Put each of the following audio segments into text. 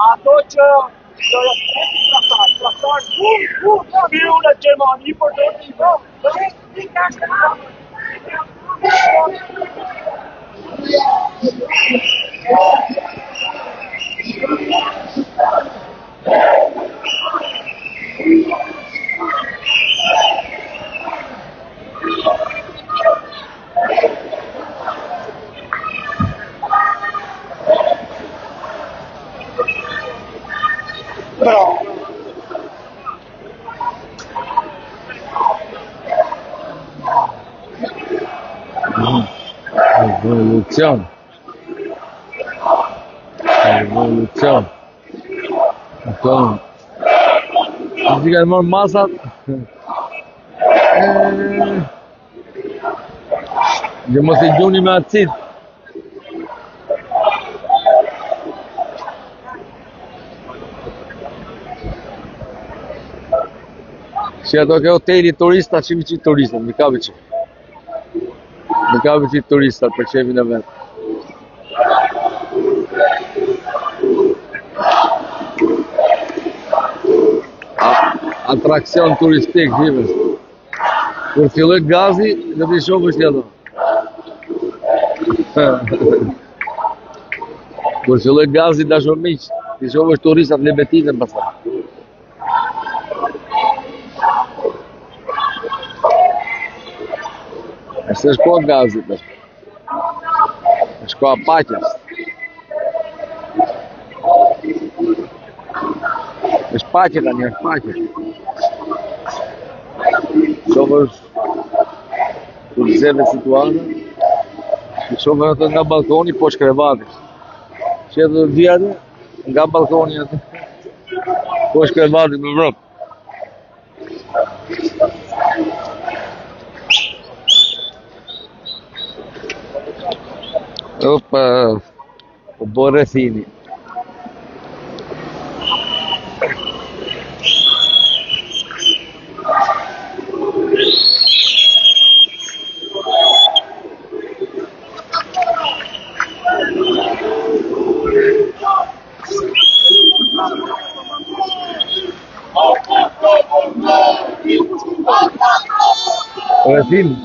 Ato që do traktar biu në Gjermani për të Evolution. Donc, également massa. Je me suis donné ma titre. Se ato che hoteli turista, ci vicino turista, mi capisci? Mi capisci turista, percepi da me. Atraksion turistik, shqipe. Kur filloi gazi, do t'i shohësh ato. Kur filloi gazi dashur miq, t'i shohësh turistat në Betinën pastaj. Është shkoa gazit. Shkoa paqes. Është paqe tani, është paqe. Shohësh kur zeve situata, shohësh ato nga balkoni poshtë krevatit. Që do vjen nga balkoni aty. Poshtë krevatit në vrap. Opa, o Borrefini. Borrefini.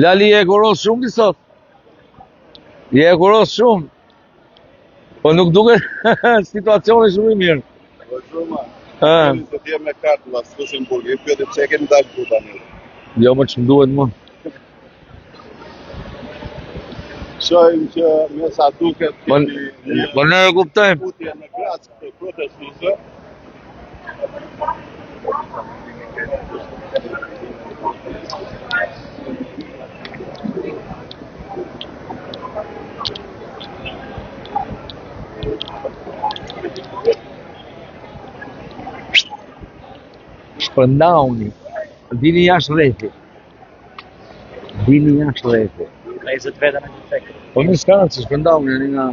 Lali e kuros shumë ti sot. Je e kuros shumë. Po nuk duket situacioni shumë i mirë. Po shumë. Të tje me kartë la Luxemburg, i pyetë pse keni dalë këtu tani. Jo më ç'm duhet mua. Shohim që me sa duket Po ne e kuptojmë. Putje në Graz të protestisë. Shpërndauni. Dini jashtë rrethi. Dini jashtë rrethi. Ai zot vetëm në tek. Po në s'ka që shpërndauni nga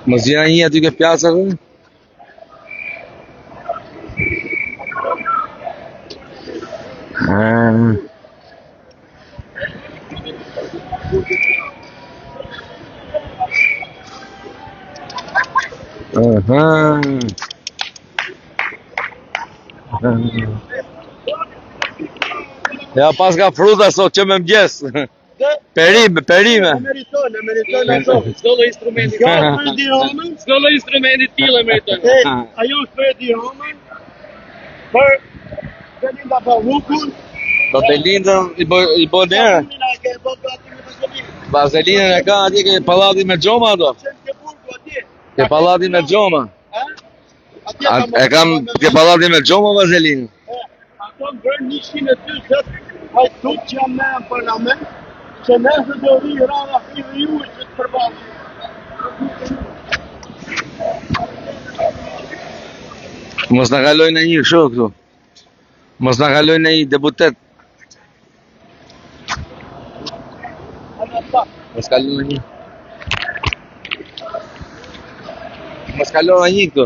Mos vjen ai aty ke pjaca ku? Ja pas ka fruta sot që më mëgjes. Perime. Meriton ato. S'do lloj instrumenti. S'do lloj instrumenti tillë meriton. Ajo është për diomën. Për Belinda Ballukun. Do të lindën i bën erë. Vazelinën e ka atje ke pallati me xhoma ato. Ke pallati me xhoma. E kam ke pallati me xhoma vazelinën. Ato bën 140 hajtut që janë në parlament, që nëse do vi rana five ju që të përballë. Mos na kaloj në një kështu këtu. Mos na kaloj në një deputet. Mos kaloj në një. Mos kaloj në një këtu.